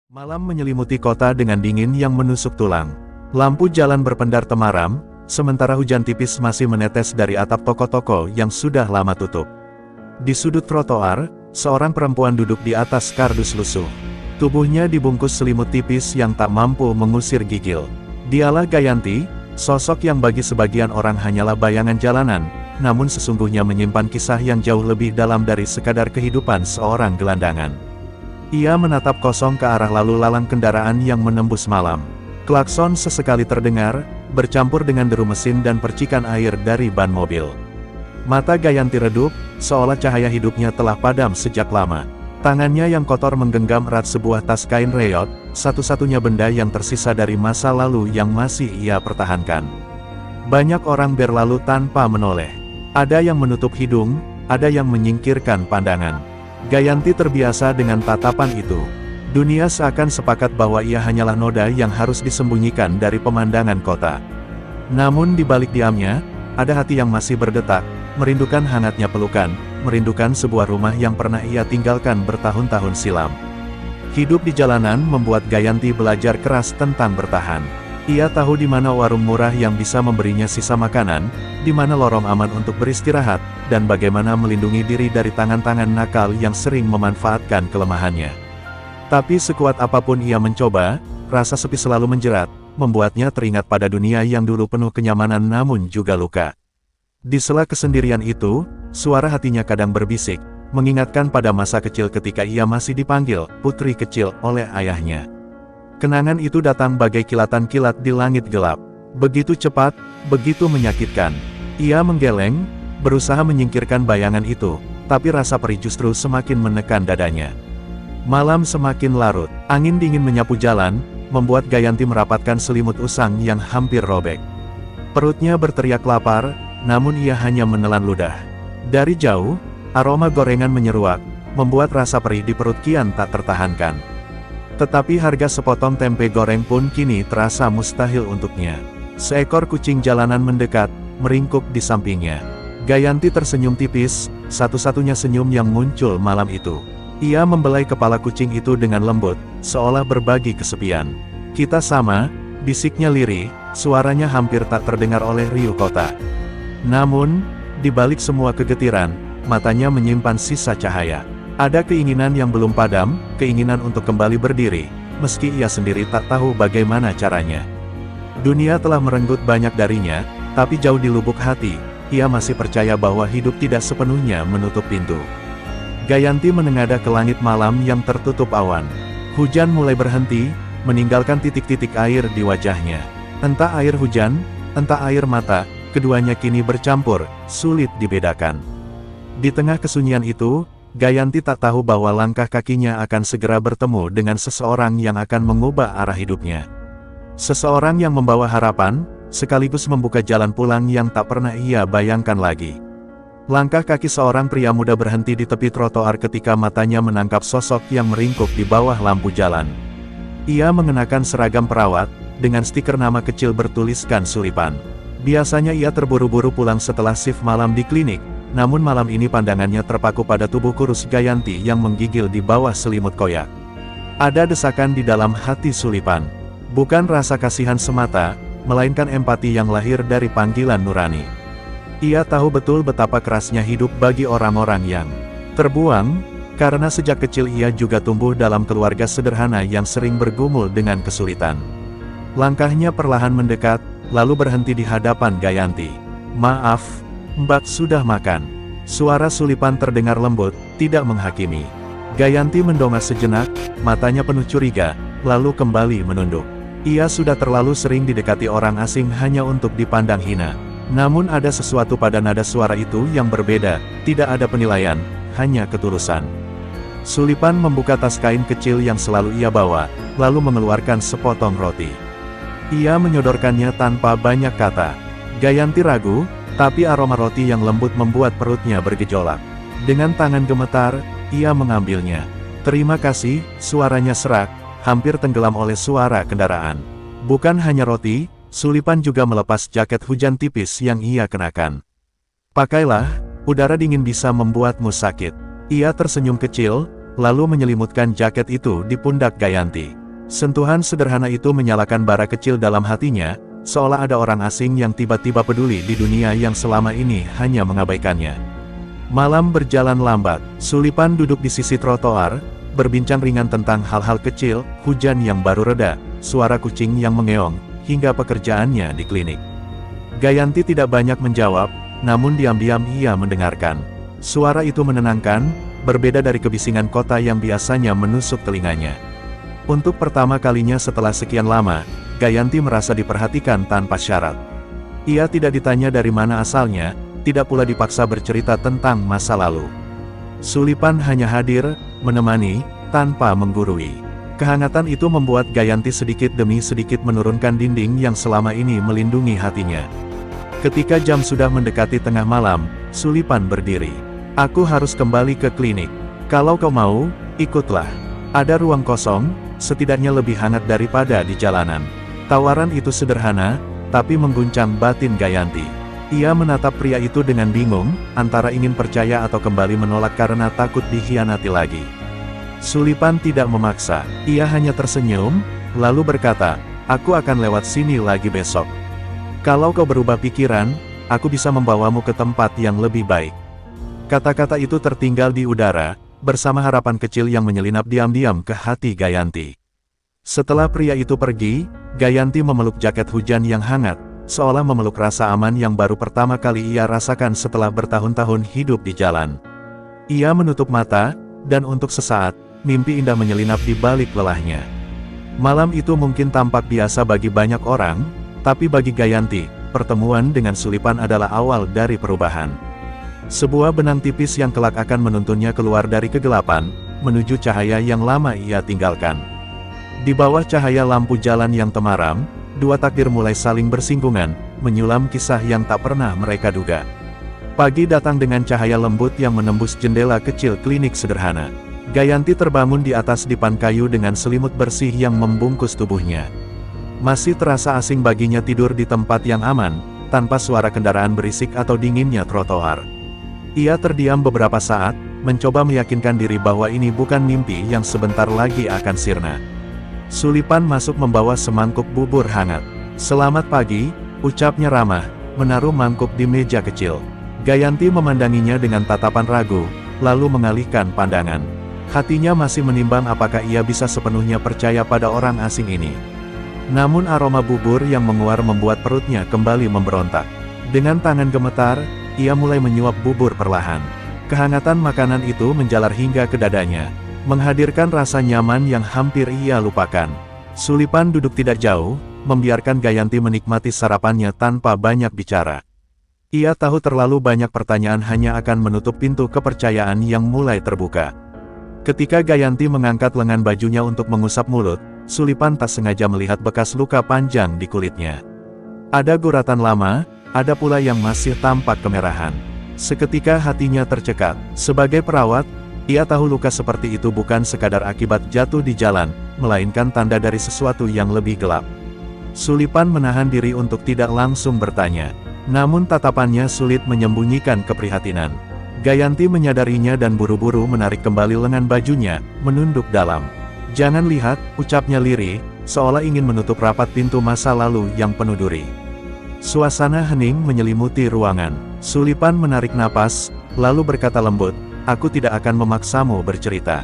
Malam menyelimuti kota dengan dingin yang menusuk tulang. Lampu jalan berpendar temaram, sementara hujan tipis masih menetes dari atap toko-toko yang sudah lama tutup. Di sudut trotoar, seorang perempuan duduk di atas kardus lusuh. Tubuhnya dibungkus selimut tipis yang tak mampu mengusir gigil. Dialah Gayanti, sosok yang bagi sebagian orang hanyalah bayangan jalanan, namun sesungguhnya menyimpan kisah yang jauh lebih dalam dari sekadar kehidupan seorang gelandangan. Ia menatap kosong ke arah lalu lalang kendaraan yang menembus malam. Klakson sesekali terdengar, bercampur dengan deru mesin dan percikan air dari ban mobil. Mata Gayanti redup, seolah cahaya hidupnya telah padam sejak lama. Tangannya yang kotor menggenggam erat sebuah tas kain reot, satu-satunya benda yang tersisa dari masa lalu yang masih ia pertahankan. Banyak orang berlalu tanpa menoleh. Ada yang menutup hidung, ada yang menyingkirkan pandangan. Gayanti terbiasa dengan tatapan itu. Dunia seakan sepakat bahwa ia hanyalah noda yang harus disembunyikan dari pemandangan kota. Namun di balik diamnya, ada hati yang masih berdetak, merindukan hangatnya pelukan, merindukan sebuah rumah yang pernah ia tinggalkan bertahun-tahun silam. Hidup di jalanan membuat Gayanti belajar keras tentang bertahan. Ia tahu di mana warung murah yang bisa memberinya sisa makanan, di mana lorong aman untuk beristirahat, dan bagaimana melindungi diri dari tangan-tangan nakal yang sering memanfaatkan kelemahannya. Tapi sekuat apapun ia mencoba, rasa sepi selalu menjerat, membuatnya teringat pada dunia yang dulu penuh kenyamanan namun juga luka. Di sela kesendirian itu, suara hatinya kadang berbisik, mengingatkan pada masa kecil ketika ia masih dipanggil putri kecil oleh ayahnya. Kenangan itu datang bagai kilatan-kilat di langit gelap. Begitu cepat, begitu menyakitkan. Ia menggeleng, berusaha menyingkirkan bayangan itu, tapi rasa perih justru semakin menekan dadanya. Malam semakin larut, angin dingin menyapu jalan, membuat Gayanti merapatkan selimut usang yang hampir robek. Perutnya berteriak lapar, namun ia hanya menelan ludah. Dari jauh, aroma gorengan menyeruak, membuat rasa perih di perut kian tak tertahankan. Tetapi harga sepotong tempe goreng pun kini terasa mustahil untuknya. Seekor kucing jalanan mendekat, meringkuk di sampingnya. Gayanti tersenyum tipis, satu-satunya senyum yang muncul malam itu. Ia membelai kepala kucing itu dengan lembut, seolah berbagi kesepian. "Kita sama," bisiknya lirih, suaranya hampir tak terdengar oleh riuh kota. Namun, di balik semua kegetiran, matanya menyimpan sisa cahaya. Ada keinginan yang belum padam, keinginan untuk kembali berdiri, meski ia sendiri tak tahu bagaimana caranya. Dunia telah merenggut banyak darinya, tapi jauh di lubuk hati, ia masih percaya bahwa hidup tidak sepenuhnya menutup pintu. Gayanti menengadah ke langit malam yang tertutup awan. Hujan mulai berhenti, meninggalkan titik-titik air di wajahnya. Entah air hujan, entah air mata, keduanya kini bercampur, sulit dibedakan. Di tengah kesunyian itu, Gayanti tak tahu bahwa langkah kakinya akan segera bertemu dengan seseorang yang akan mengubah arah hidupnya. Seseorang yang membawa harapan, sekaligus membuka jalan pulang yang tak pernah ia bayangkan lagi. Langkah kaki seorang pria muda berhenti di tepi trotoar ketika matanya menangkap sosok yang meringkuk di bawah lampu jalan. Ia mengenakan seragam perawat, dengan stiker nama kecil bertuliskan Sulipan. Biasanya ia terburu-buru pulang setelah shift malam di klinik, namun malam ini pandangannya terpaku pada tubuh kurus Gayanti yang menggigil di bawah selimut koyak. Ada desakan di dalam hati Sulipan. Bukan rasa kasihan semata, melainkan empati yang lahir dari panggilan nurani. Ia tahu betul betapa kerasnya hidup bagi orang-orang yang terbuang, karena sejak kecil ia juga tumbuh dalam keluarga sederhana yang sering bergumul dengan kesulitan. Langkahnya perlahan mendekat, lalu berhenti di hadapan Gayanti. "Maaf, Mbak sudah makan?" Suara Sulipan terdengar lembut, tidak menghakimi. Gayanti mendongak sejenak, matanya penuh curiga, lalu kembali menunduk. Ia sudah terlalu sering didekati orang asing hanya untuk dipandang hina. Namun ada sesuatu pada nada suara itu yang berbeda, tidak ada penilaian, hanya ketulusan. Sulipan membuka tas kain kecil yang selalu ia bawa, lalu mengeluarkan sepotong roti. Ia menyodorkannya tanpa banyak kata. Gayanti ragu, tapi aroma roti yang lembut membuat perutnya bergejolak. Dengan tangan gemetar, ia mengambilnya. "Terima kasih," suaranya serak, hampir tenggelam oleh suara kendaraan. Bukan hanya roti, Sulipan juga melepas jaket hujan tipis yang ia kenakan. "Pakailah, udara dingin bisa membuatmu sakit." Ia tersenyum kecil, lalu menyelimutkan jaket itu di pundak Gayanti. Sentuhan sederhana itu menyalakan bara kecil dalam hatinya, seolah ada orang asing yang tiba-tiba peduli di dunia yang selama ini hanya mengabaikannya. Malam berjalan lambat, Sulipan duduk di sisi trotoar, berbincang ringan tentang hal-hal kecil, hujan yang baru reda, suara kucing yang mengeong, hingga pekerjaannya di klinik. Gayanti tidak banyak menjawab, namun diam-diam ia mendengarkan. Suara itu menenangkan, berbeda dari kebisingan kota yang biasanya menusuk telinganya. Untuk pertama kalinya setelah sekian lama, Gayanti merasa diperhatikan tanpa syarat. Ia tidak ditanya dari mana asalnya, tidak pula dipaksa bercerita tentang masa lalu. Sulipan hanya hadir, menemani, tanpa menggurui. Kehangatan itu membuat Gayanti sedikit demi sedikit menurunkan dinding yang selama ini melindungi hatinya. Ketika jam sudah mendekati tengah malam, Sulipan berdiri. Aku harus kembali ke klinik. Kalau kau mau, ikutlah. Ada ruang kosong, setidaknya lebih hangat daripada di jalanan. Tawaran itu sederhana, tapi mengguncang batin Gayanti. Ia menatap pria itu dengan bingung, antara ingin percaya atau kembali menolak karena takut dikhianati lagi. Sulipan tidak memaksa, ia hanya tersenyum, lalu berkata, aku akan lewat sini lagi besok. Kalau kau berubah pikiran, aku bisa membawamu ke tempat yang lebih baik. Kata-kata itu tertinggal di udara, bersama harapan kecil yang menyelinap diam-diam ke hati Gayanti. Setelah pria itu pergi, Gayanti memeluk jaket hujan yang hangat, seolah memeluk rasa aman yang baru pertama kali ia rasakan setelah bertahun-tahun hidup di jalan. Ia menutup mata, dan untuk sesaat, mimpi indah menyelinap di balik lelahnya. Malam itu mungkin tampak biasa bagi banyak orang, tapi bagi Gayanti, pertemuan dengan Sulipan adalah awal dari perubahan. Sebuah benang tipis yang kelak akan menuntunnya keluar dari kegelapan, menuju cahaya yang lama ia tinggalkan. Di bawah cahaya lampu jalan yang temaram, dua takdir mulai saling bersinggungan, menyulam kisah yang tak pernah mereka duga. Pagi datang dengan cahaya lembut yang menembus jendela kecil klinik sederhana. Gayanti terbangun di atas dipan kayu dengan selimut bersih yang membungkus tubuhnya. Masih terasa asing baginya tidur di tempat yang aman, tanpa suara kendaraan berisik atau dinginnya trotoar. Ia terdiam beberapa saat, mencoba meyakinkan diri bahwa ini bukan mimpi yang sebentar lagi akan sirna. Sulipan masuk membawa semangkuk bubur hangat. Selamat pagi, ucapnya ramah, menaruh mangkuk di meja kecil. Gayanti memandanginya dengan tatapan ragu, lalu mengalihkan pandangan. Hatinya masih menimbang apakah ia bisa sepenuhnya percaya pada orang asing ini. Namun aroma bubur yang menguar membuat perutnya kembali memberontak. Dengan tangan gemetar, ia mulai menyuap bubur perlahan. Kehangatan makanan itu menjalar hingga ke dadanya, menghadirkan rasa nyaman yang hampir ia lupakan. Sulipan duduk tidak jauh, membiarkan Gayanti menikmati sarapannya tanpa banyak bicara. Ia tahu terlalu banyak pertanyaan hanya akan menutup pintu kepercayaan yang mulai terbuka. Ketika Gayanti mengangkat lengan bajunya untuk mengusap mulut, Sulipan tak sengaja melihat bekas luka panjang di kulitnya. Ada guratan lama, ada pula yang masih tampak kemerahan. Seketika hatinya tercekat. Sebagai perawat, ia tahu luka seperti itu bukan sekadar akibat jatuh di jalan, melainkan tanda dari sesuatu yang lebih gelap. Sulipan menahan diri untuk tidak langsung bertanya. Namun tatapannya sulit menyembunyikan keprihatinan. Gayanti menyadarinya dan buru-buru menarik kembali lengan bajunya, menunduk dalam. Jangan lihat, ucapnya lirih, seolah ingin menutup rapat pintu masa lalu yang penuh duri. Suasana hening menyelimuti ruangan. Sulipan menarik napas, lalu berkata lembut, aku tidak akan memaksamu bercerita.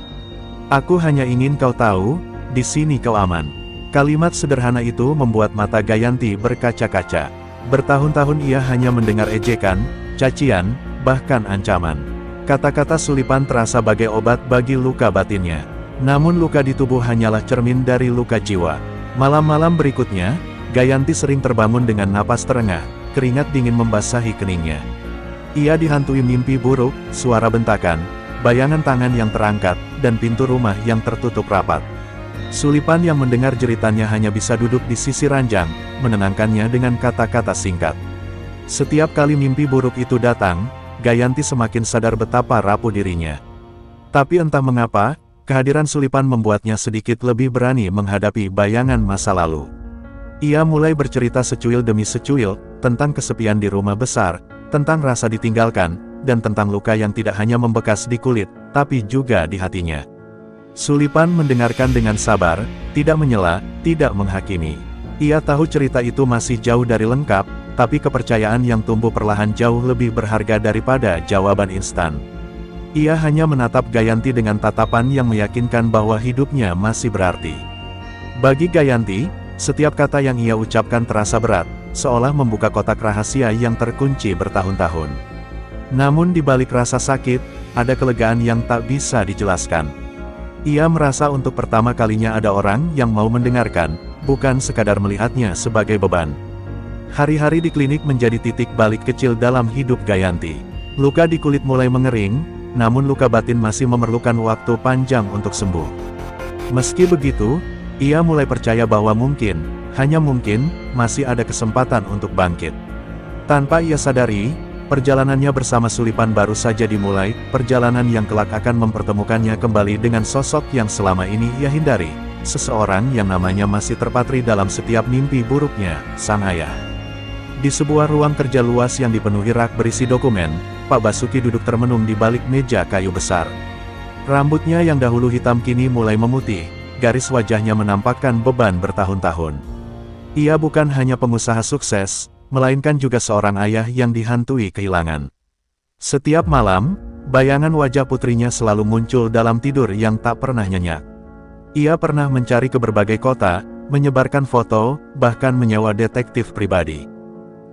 Aku hanya ingin kau tahu, di sini kau aman. Kalimat sederhana itu membuat mata Gayanti berkaca-kaca. Bertahun-tahun ia hanya mendengar ejekan, cacian, bahkan ancaman. Kata-kata Sulipan terasa bagai obat bagi luka batinnya. Namun luka di tubuh hanyalah cermin dari luka jiwa. Malam-malam berikutnya, Gayanti sering terbangun dengan napas terengah, keringat dingin membasahi keningnya. Ia dihantui mimpi buruk, suara bentakan, bayangan tangan yang terangkat, dan pintu rumah yang tertutup rapat. Sulipan yang mendengar jeritannya hanya bisa duduk di sisi ranjang, menenangkannya dengan kata-kata singkat. Setiap kali mimpi buruk itu datang, Gayanti semakin sadar betapa rapuh dirinya. Tapi entah mengapa, kehadiran Sulipan membuatnya sedikit lebih berani menghadapi bayangan masa lalu. Ia mulai bercerita secuil demi secuil, tentang kesepian di rumah besar, tentang rasa ditinggalkan, dan tentang luka yang tidak hanya membekas di kulit, tapi juga di hatinya. Sulipan mendengarkan dengan sabar, tidak menyela, tidak menghakimi. Ia tahu cerita itu masih jauh dari lengkap, tapi kepercayaan yang tumbuh perlahan jauh lebih berharga daripada jawaban instan. Ia hanya menatap Gayanti dengan tatapan yang meyakinkan bahwa hidupnya masih berarti. Bagi Gayanti, setiap kata yang ia ucapkan terasa berat, seolah membuka kotak rahasia yang terkunci bertahun-tahun. Namun di balik rasa sakit, ada kelegaan yang tak bisa dijelaskan. Ia merasa untuk pertama kalinya ada orang yang mau mendengarkan, bukan sekadar melihatnya sebagai beban. Hari-hari di klinik menjadi titik balik kecil dalam hidup Gayanti. Luka di kulit mulai mengering, namun luka batin masih memerlukan waktu panjang untuk sembuh. Meski begitu, ia mulai percaya bahwa mungkin, hanya mungkin, masih ada kesempatan untuk bangkit. Tanpa ia sadari, perjalanannya bersama Sulipan baru saja dimulai, perjalanan yang kelak akan mempertemukannya kembali dengan sosok yang selama ini ia hindari, seseorang yang namanya masih terpatri dalam setiap mimpi buruknya, sang ayah. Di sebuah ruang kerja luas yang dipenuhi rak berisi dokumen, Pak Basuki duduk termenung di balik meja kayu besar. Rambutnya yang dahulu hitam kini mulai memutih, garis wajahnya menampakkan beban bertahun-tahun. Ia bukan hanya pengusaha sukses, melainkan juga seorang ayah yang dihantui kehilangan. Setiap malam, bayangan wajah putrinya selalu muncul dalam tidur yang tak pernah nyenyak. Ia pernah mencari ke berbagai kota, menyebarkan foto, bahkan menyewa detektif pribadi.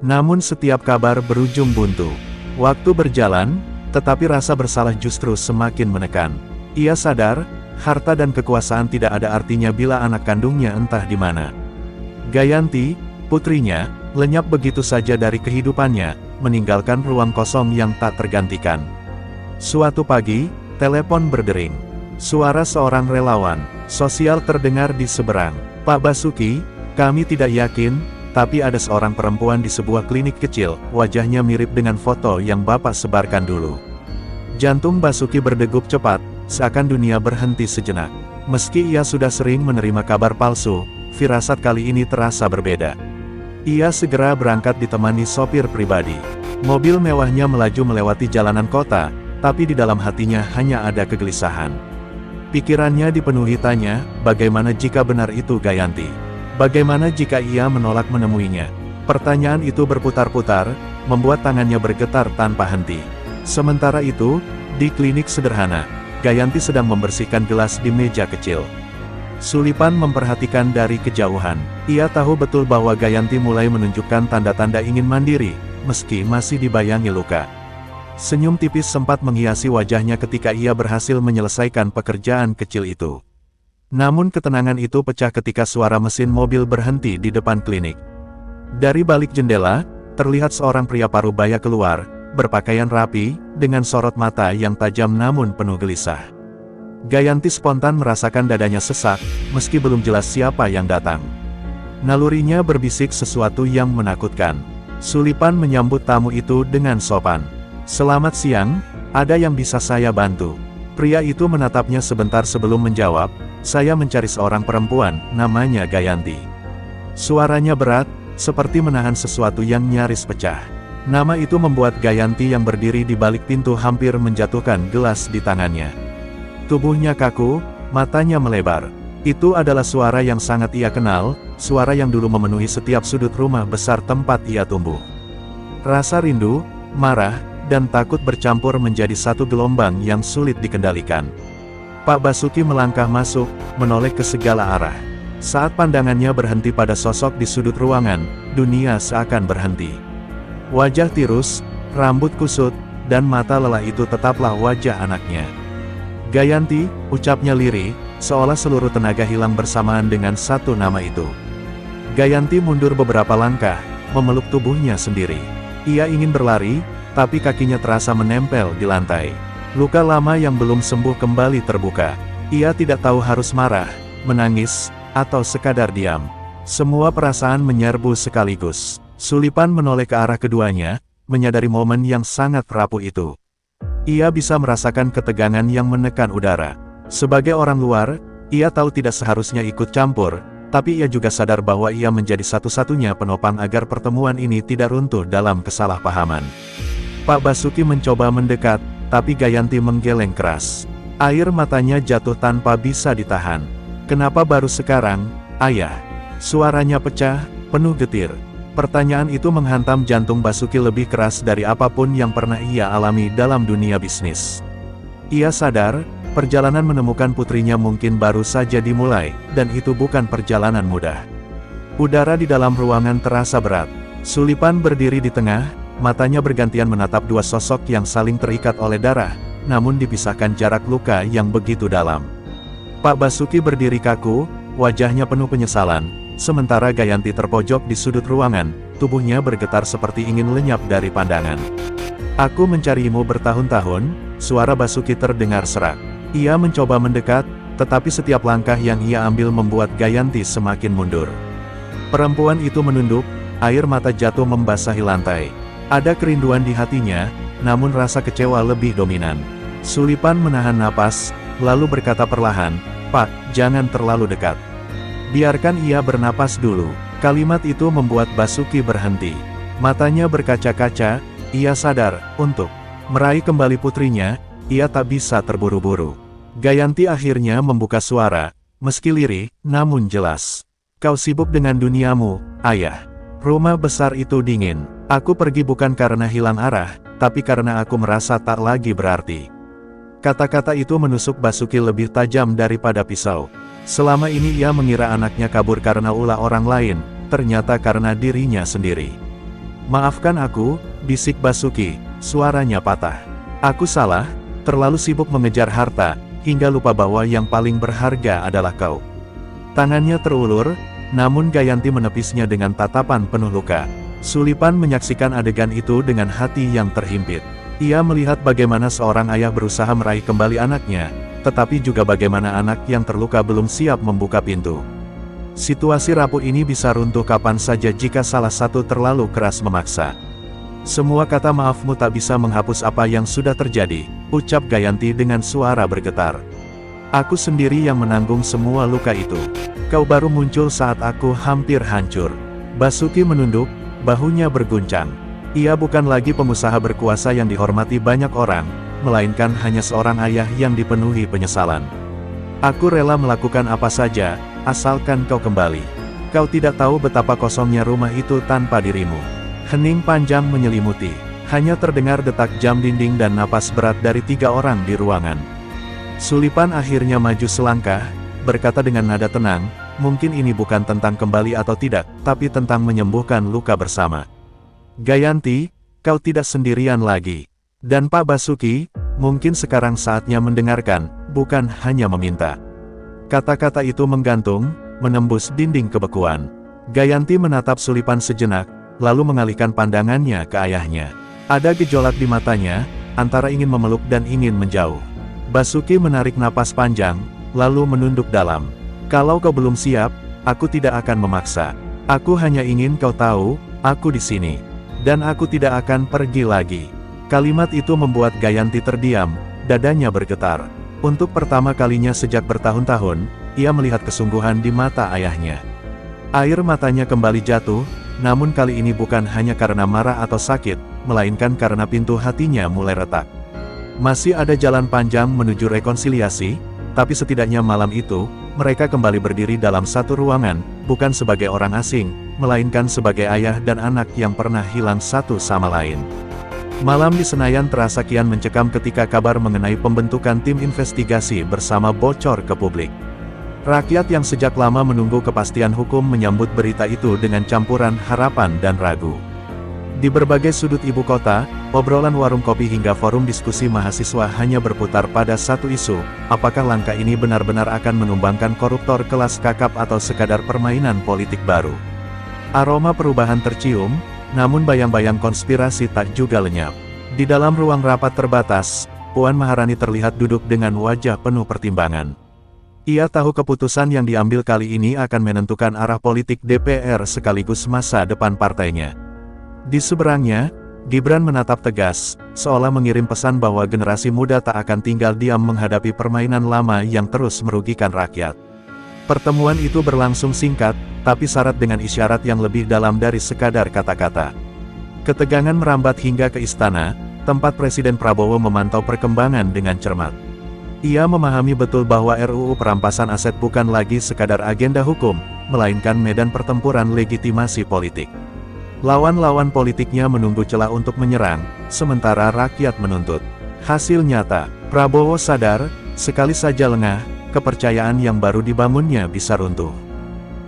Namun setiap kabar berujung buntu. Waktu berjalan, tetapi rasa bersalah justru semakin menekan. Ia sadar, harta dan kekuasaan tidak ada artinya bila anak kandungnya entah di mana. Gayanti, putrinya, lenyap begitu saja dari kehidupannya, meninggalkan ruang kosong yang tak tergantikan. Suatu pagi, telepon berdering. Suara seorang relawan sosial terdengar di seberang. Pak Basuki, kami tidak yakin, tapi ada seorang perempuan di sebuah klinik kecil, wajahnya mirip dengan foto yang Bapak sebarkan dulu. Jantung Basuki berdegup cepat, seakan dunia berhenti sejenak. Meski ia sudah sering menerima kabar palsu, firasat kali ini terasa berbeda. Ia segera berangkat ditemani sopir pribadi. Mobil mewahnya melaju melewati jalanan kota, tapi di dalam hatinya hanya ada kegelisahan. Pikirannya dipenuhi tanya, bagaimana jika benar itu Gayanti? Bagaimana jika ia menolak menemuinya? Pertanyaan itu berputar-putar, membuat tangannya bergetar tanpa henti. Sementara itu, di klinik sederhana, Gayanti sedang membersihkan gelas di meja kecil. Sulipan memperhatikan dari kejauhan. Ia tahu betul bahwa Gayanti mulai menunjukkan tanda-tanda ingin mandiri, meski masih dibayangi luka. Senyum tipis sempat menghiasi wajahnya ketika ia berhasil menyelesaikan pekerjaan kecil itu. Namun ketenangan itu pecah ketika suara mesin mobil berhenti di depan klinik. Dari balik jendela, terlihat seorang pria parubaya keluar, berpakaian rapi, dengan sorot mata yang tajam namun penuh gelisah. Gayanti spontan merasakan dadanya sesak, meski belum jelas siapa yang datang. Nalurinya berbisik sesuatu yang menakutkan. Sulipan menyambut tamu itu dengan sopan. "Selamat siang, ada yang bisa saya bantu?" Pria itu menatapnya sebentar sebelum menjawab, "Saya mencari seorang perempuan, namanya Gayanti." Suaranya berat, seperti menahan sesuatu yang nyaris pecah. Nama itu membuat Gayanti yang berdiri di balik pintu hampir menjatuhkan gelas di tangannya. Tubuhnya kaku, matanya melebar. Itu adalah suara yang sangat ia kenal, suara yang dulu memenuhi setiap sudut rumah besar tempat ia tumbuh. Rasa rindu, marah, dan takut bercampur menjadi satu gelombang yang sulit dikendalikan. Pak Basuki melangkah masuk, menoleh ke segala arah. Saat pandangannya berhenti pada sosok di sudut ruangan, dunia seakan berhenti. Wajah tirus, rambut kusut, dan mata lelah itu tetaplah wajah anaknya. "Gayanti," ucapnya lirih, seolah seluruh tenaga hilang bersamaan dengan satu nama itu. Gayanti mundur beberapa langkah, memeluk tubuhnya sendiri. Ia ingin berlari, tapi kakinya terasa menempel di lantai. Luka lama yang belum sembuh kembali terbuka. Ia tidak tahu harus marah, menangis, atau sekadar diam. Semua perasaan menyerbu sekaligus. Sulipan menoleh ke arah keduanya, menyadari momen yang sangat rapuh itu. Ia bisa merasakan ketegangan yang menekan udara. Sebagai orang luar, ia tahu tidak seharusnya ikut campur, tapi ia juga sadar bahwa ia menjadi satu-satunya penopang agar pertemuan ini tidak runtuh dalam kesalahpahaman. Pak Basuki mencoba mendekat, tapi Gayanti menggeleng keras. Air matanya jatuh tanpa bisa ditahan. "Kenapa baru sekarang, Ayah?" Suaranya pecah, penuh getir. Pertanyaan itu menghantam jantung Basuki lebih keras dari apapun yang pernah ia alami dalam dunia bisnis. Ia sadar, perjalanan menemukan putrinya mungkin baru saja dimulai, dan itu bukan perjalanan mudah. Udara di dalam ruangan terasa berat. Sulipan berdiri di tengah, matanya bergantian menatap dua sosok yang saling terikat oleh darah, namun dipisahkan jarak luka yang begitu dalam. Pak Basuki berdiri kaku, wajahnya penuh penyesalan, sementara Gayanti terpojok di sudut ruangan, tubuhnya bergetar seperti ingin lenyap dari pandangan. "Aku mencarimu bertahun-tahun," suara Basuki terdengar serak. Ia mencoba mendekat, tetapi setiap langkah yang ia ambil membuat Gayanti semakin mundur. Perempuan itu menunduk, air mata jatuh membasahi lantai. Ada kerinduan di hatinya, namun rasa kecewa lebih dominan. Sulipan menahan napas, lalu berkata perlahan, "Pak, jangan terlalu dekat. Biarkan ia bernapas dulu." Kalimat itu membuat Basuki berhenti. Matanya berkaca-kaca, ia sadar, untuk meraih kembali putrinya, ia tak bisa terburu-buru. Gayanti akhirnya membuka suara, meski lirih, namun jelas. "Kau sibuk dengan duniamu, Ayah. Rumah besar itu dingin. Aku pergi bukan karena hilang arah, tapi karena aku merasa tak lagi berarti." Kata-kata itu menusuk Basuki lebih tajam daripada pisau. Selama ini ia mengira anaknya kabur karena ulah orang lain, ternyata karena dirinya sendiri. "Maafkan aku," bisik Basuki, suaranya patah. "Aku salah, terlalu sibuk mengejar harta, hingga lupa bahwa yang paling berharga adalah kau." Tangannya terulur, namun Gayanti menepisnya dengan tatapan penuh luka. Sulipan menyaksikan adegan itu dengan hati yang terhimpit. Ia melihat bagaimana seorang ayah berusaha meraih kembali anaknya, tetapi juga bagaimana anak yang terluka belum siap membuka pintu. Situasi rapuh ini bisa runtuh kapan saja jika salah satu terlalu keras memaksa. "Semua kata maafmu tak bisa menghapus apa yang sudah terjadi," ucap Gayanti dengan suara bergetar. "Aku sendiri yang menanggung semua luka itu. Kau baru muncul saat aku hampir hancur." Basuki menunduk, bahunya berguncang. Ia bukan lagi pengusaha berkuasa yang dihormati banyak orang, melainkan hanya seorang ayah yang dipenuhi penyesalan. "Aku rela melakukan apa saja, asalkan kau kembali. Kau tidak tahu betapa kosongnya rumah itu tanpa dirimu." Hening panjang menyelimuti. Hanya terdengar detak jam dinding dan napas berat dari 3 orang di ruangan. Sulipan akhirnya maju selangkah, berkata dengan nada tenang, "Mungkin ini bukan tentang kembali atau tidak, tapi tentang menyembuhkan luka bersama. Gayanti, kau tidak sendirian lagi. Dan Pak Basuki, mungkin sekarang saatnya mendengarkan, bukan hanya meminta." Kata-kata itu menggantung, menembus dinding kebekuan. Gayanti menatap Sulipan sejenak, lalu mengalihkan pandangannya ke ayahnya. Ada gejolak di matanya, antara ingin memeluk dan ingin menjauh. Basuki menarik napas panjang, lalu menunduk dalam. "Kalau kau belum siap, aku tidak akan memaksa. Aku hanya ingin kau tahu, aku di sini. Dan aku tidak akan pergi lagi." Kalimat itu membuat Gayanti terdiam, dadanya bergetar. Untuk pertama kalinya sejak bertahun-tahun, ia melihat kesungguhan di mata ayahnya. Air matanya kembali jatuh, namun kali ini bukan hanya karena marah atau sakit, melainkan karena pintu hatinya mulai retak. Masih ada jalan panjang menuju rekonsiliasi, tapi setidaknya malam itu, mereka kembali berdiri dalam satu ruangan, bukan sebagai orang asing, melainkan sebagai ayah dan anak yang pernah hilang satu sama lain. Malam di Senayan terasa kian mencekam ketika kabar mengenai pembentukan tim investigasi bersama bocor ke publik. Rakyat yang sejak lama menunggu kepastian hukum menyambut berita itu dengan campuran harapan dan ragu. Di berbagai sudut ibu kota, obrolan warung kopi hingga forum diskusi mahasiswa hanya berputar pada satu isu, apakah langkah ini benar-benar akan menumbangkan koruptor kelas kakap atau sekadar permainan politik baru. Aroma perubahan tercium, namun bayang-bayang konspirasi tak juga lenyap. Di dalam ruang rapat terbatas, Puan Maharani terlihat duduk dengan wajah penuh pertimbangan. Ia tahu keputusan yang diambil kali ini akan menentukan arah politik DPR sekaligus masa depan partainya. Di seberangnya, Gibran menatap tegas, seolah mengirim pesan bahwa generasi muda tak akan tinggal diam menghadapi permainan lama yang terus merugikan rakyat. Pertemuan itu berlangsung singkat, tapi syarat dengan isyarat yang lebih dalam dari sekadar kata-kata. Ketegangan merambat hingga ke istana, tempat Presiden Prabowo memantau perkembangan dengan cermat. Ia memahami betul bahwa RUU perampasan aset bukan lagi sekadar agenda hukum, melainkan medan pertempuran legitimasi politik. Lawan-lawan politiknya menunggu celah untuk menyerang, sementara rakyat menuntut. Hasil nyata, Prabowo sadar, sekali saja lengah, kepercayaan yang baru dibangunnya bisa runtuh.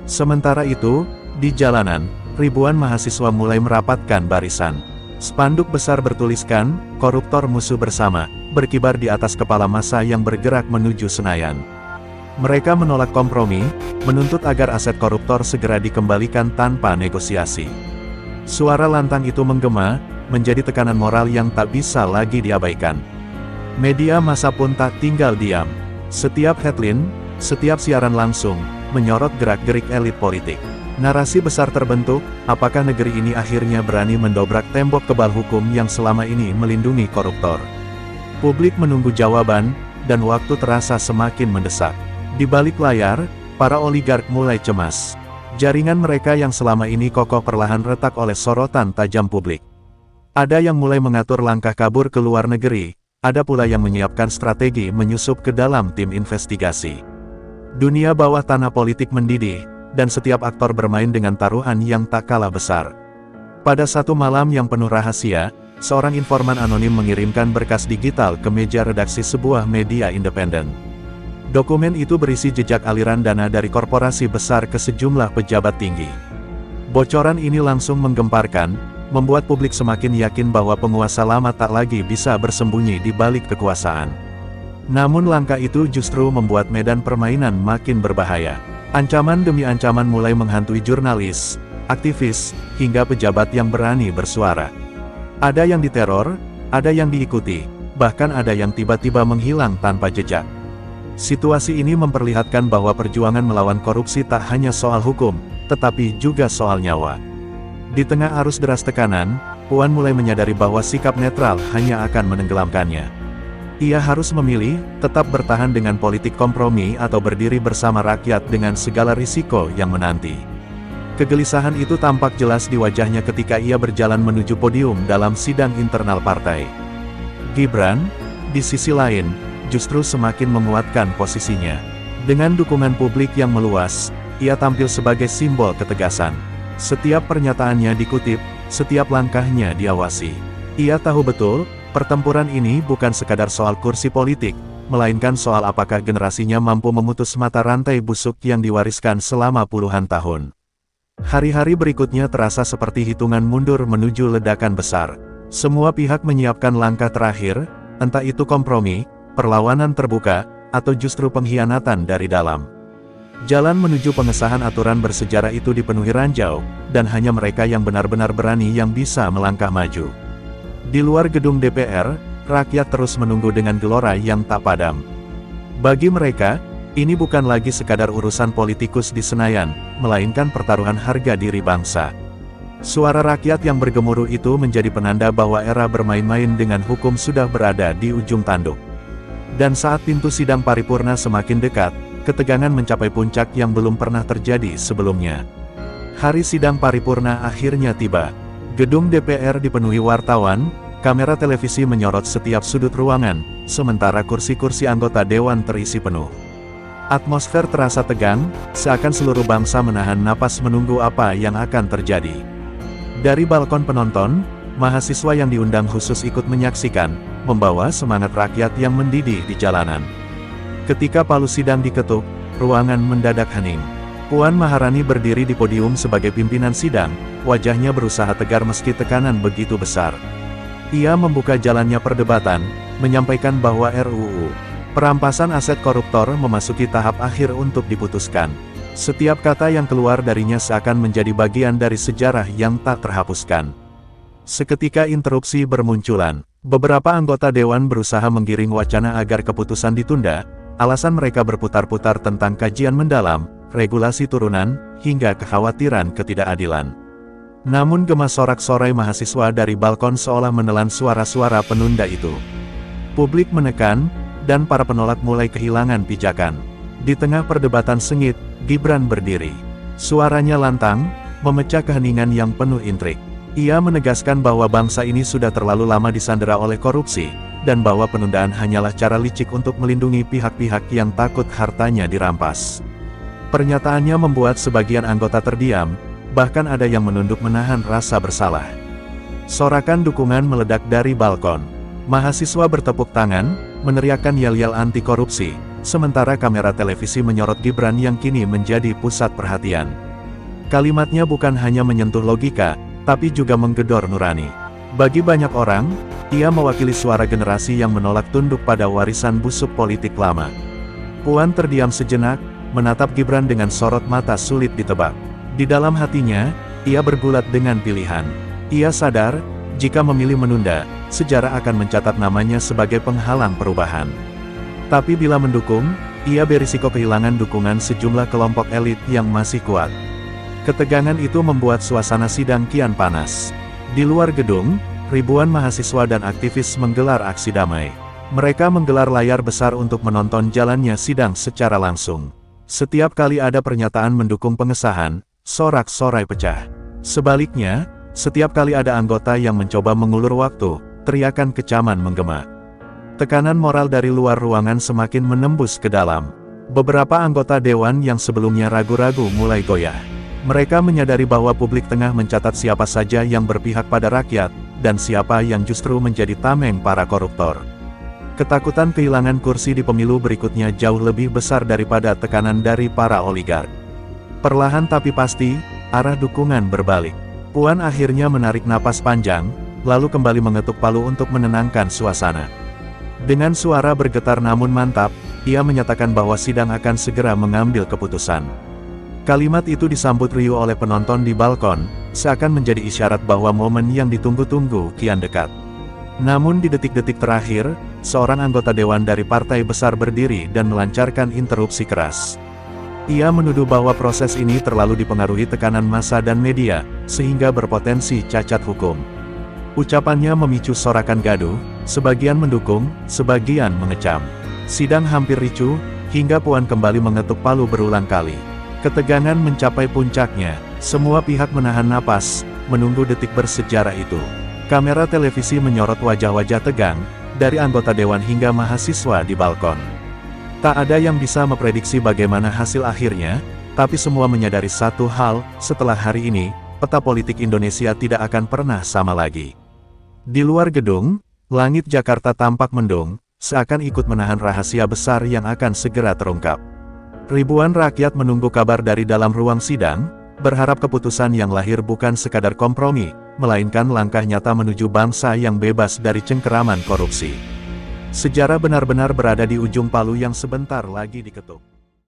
Sementara itu, di jalanan, ribuan mahasiswa mulai merapatkan barisan. Spanduk besar bertuliskan, "Koruptor musuh bersama," berkibar di atas kepala massa yang bergerak menuju Senayan. Mereka menolak kompromi, menuntut agar aset koruptor segera dikembalikan tanpa negosiasi. Suara lantang itu menggema, menjadi tekanan moral yang tak bisa lagi diabaikan. Media massa pun tak tinggal diam. Setiap headline, setiap siaran langsung, menyorot gerak-gerik elit politik. Narasi besar terbentuk, apakah negeri ini akhirnya berani mendobrak tembok kebal hukum yang selama ini melindungi koruptor? Publik menunggu jawaban, dan waktu terasa semakin mendesak. Di balik layar, para oligark mulai cemas. Jaringan mereka yang selama ini kokoh perlahan retak oleh sorotan tajam publik. Ada yang mulai mengatur langkah kabur ke luar negeri, ada pula yang menyiapkan strategi menyusup ke dalam tim investigasi. Dunia bawah tanah politik mendidih, dan setiap aktor bermain dengan taruhan yang tak kalah besar. Pada satu malam yang penuh rahasia, seorang informan anonim mengirimkan berkas digital ke meja redaksi sebuah media independen. Dokumen itu berisi jejak aliran dana dari korporasi besar ke sejumlah pejabat tinggi. Bocoran ini langsung menggemparkan, membuat publik semakin yakin bahwa penguasa lama tak lagi bisa bersembunyi di balik kekuasaan. Namun langkah itu justru membuat medan permainan makin berbahaya. Ancaman demi ancaman mulai menghantui jurnalis, aktivis, hingga pejabat yang berani bersuara. Ada yang diteror, ada yang diikuti, bahkan ada yang tiba-tiba menghilang tanpa jejak. Situasi ini memperlihatkan bahwa perjuangan melawan korupsi tak hanya soal hukum, tetapi juga soal nyawa. Di tengah arus deras tekanan, Puan mulai menyadari bahwa sikap netral hanya akan menenggelamkannya. Ia harus memilih, tetap bertahan dengan politik kompromi atau berdiri bersama rakyat dengan segala risiko yang menanti. Kegelisahan itu tampak jelas di wajahnya ketika ia berjalan menuju podium dalam sidang internal partai. Gibran, di sisi lain, justru semakin menguatkan posisinya. Dengan dukungan publik yang meluas, ia tampil sebagai simbol ketegasan. Setiap pernyataannya dikutip, setiap langkahnya diawasi. Ia tahu betul, pertempuran ini bukan sekadar soal kursi politik, melainkan soal apakah generasinya mampu memutus mata rantai busuk yang diwariskan selama puluhan tahun. Hari-hari berikutnya terasa seperti hitungan mundur menuju ledakan besar. Semua pihak menyiapkan langkah terakhir, entah itu kompromi, perlawanan terbuka, atau justru pengkhianatan dari dalam. Jalan menuju pengesahan aturan bersejarah itu dipenuhi ranjau, dan hanya mereka yang benar-benar berani yang bisa melangkah maju. Di luar gedung DPR, rakyat terus menunggu dengan gelora yang tak padam. Bagi mereka, ini bukan lagi sekadar urusan politikus di Senayan, melainkan pertaruhan harga diri bangsa. Suara rakyat yang bergemuruh itu menjadi penanda bahwa era bermain-main dengan hukum sudah berada di ujung tanduk. Dan saat pintu sidang paripurna semakin dekat, ketegangan mencapai puncak yang belum pernah terjadi sebelumnya. Hari sidang paripurna akhirnya tiba. Gedung DPR dipenuhi wartawan, kamera televisi menyorot setiap sudut ruangan, sementara kursi-kursi anggota dewan terisi penuh. Atmosfer terasa tegang, seakan seluruh bangsa menahan napas menunggu apa yang akan terjadi. Dari balkon penonton, mahasiswa yang diundang khusus ikut menyaksikan, membawa semangat rakyat yang mendidih di jalanan. Ketika palu sidang diketuk, ruangan mendadak hening. Puan Maharani berdiri di podium sebagai pimpinan sidang, wajahnya berusaha tegar meski tekanan begitu besar. Ia membuka jalannya perdebatan, menyampaikan bahwa RUU perampasan aset koruptor memasuki tahap akhir untuk diputuskan. Setiap kata yang keluar darinya seakan menjadi bagian dari sejarah yang tak terhapuskan. Seketika interupsi bermunculan. Beberapa anggota dewan berusaha menggiring wacana agar keputusan ditunda, alasan mereka berputar-putar tentang kajian mendalam, regulasi turunan, hingga kekhawatiran ketidakadilan. Namun gema sorak-sorai mahasiswa dari balkon seolah menelan suara-suara penunda itu. Publik menekan, dan para penolak mulai kehilangan pijakan. Di tengah perdebatan sengit, Gibran berdiri. Suaranya lantang, memecah keheningan yang penuh intrik. Ia menegaskan bahwa bangsa ini sudah terlalu lama disandera oleh korupsi, dan bahwa penundaan hanyalah cara licik untuk melindungi pihak-pihak yang takut hartanya dirampas. Pernyataannya membuat sebagian anggota terdiam, bahkan ada yang menunduk menahan rasa bersalah. Sorakan dukungan meledak dari balkon. Mahasiswa bertepuk tangan, meneriakkan yel-yel anti korupsi, sementara kamera televisi menyorot Gibran yang kini menjadi pusat perhatian. Kalimatnya bukan hanya menyentuh logika, tapi juga menggedor nurani. Bagi banyak orang, ia mewakili suara generasi yang menolak tunduk pada warisan busuk politik lama. Puan terdiam sejenak, menatap Gibran dengan sorot mata sulit ditebak. Di dalam hatinya, ia bergulat dengan pilihan. Ia sadar, jika memilih menunda, sejarah akan mencatat namanya sebagai penghalang perubahan. Tapi bila mendukung, ia berisiko kehilangan dukungan sejumlah kelompok elit yang masih kuat. Ketegangan itu membuat suasana sidang kian panas. Di luar gedung, ribuan mahasiswa dan aktivis menggelar aksi damai. Mereka menggelar layar besar untuk menonton jalannya sidang secara langsung. Setiap kali ada pernyataan mendukung pengesahan, sorak-sorai pecah. Sebaliknya, setiap kali ada anggota yang mencoba mengulur waktu, teriakan kecaman menggema. Tekanan moral dari luar ruangan semakin menembus ke dalam. Beberapa anggota dewan yang sebelumnya ragu-ragu mulai goyah. Mereka menyadari bahwa publik tengah mencatat siapa saja yang berpihak pada rakyat, dan siapa yang justru menjadi tameng para koruptor. Ketakutan kehilangan kursi di pemilu berikutnya jauh lebih besar daripada tekanan dari para oligark. Perlahan tapi pasti, arah dukungan berbalik. Puan akhirnya menarik napas panjang, lalu kembali mengetuk palu untuk menenangkan suasana. Dengan suara bergetar namun mantap, ia menyatakan bahwa sidang akan segera mengambil keputusan. Kalimat itu disambut riuh oleh penonton di balkon, seakan menjadi isyarat bahwa momen yang ditunggu-tunggu kian dekat. Namun di detik-detik terakhir, seorang anggota dewan dari partai besar berdiri dan melancarkan interupsi keras. Ia menuduh bahwa proses ini terlalu dipengaruhi tekanan massa dan media, sehingga berpotensi cacat hukum. Ucapannya memicu sorakan gaduh, sebagian mendukung, sebagian mengecam. Sidang hampir ricuh, hingga Puan kembali mengetuk palu berulang kali. Ketegangan mencapai puncaknya, semua pihak menahan napas, menunggu detik bersejarah itu. Kamera televisi menyorot wajah-wajah tegang, dari anggota dewan hingga mahasiswa di balkon. Tak ada yang bisa memprediksi bagaimana hasil akhirnya, tapi semua menyadari satu hal, setelah hari ini, peta politik Indonesia tidak akan pernah sama lagi. Di luar gedung, langit Jakarta tampak mendung, seakan ikut menahan rahasia besar yang akan segera terungkap. Ribuan rakyat menunggu kabar dari dalam ruang sidang, berharap keputusan yang lahir bukan sekadar kompromi, melainkan langkah nyata menuju bangsa yang bebas dari cengkeraman korupsi. Sejarah benar-benar berada di ujung palu yang sebentar lagi diketuk.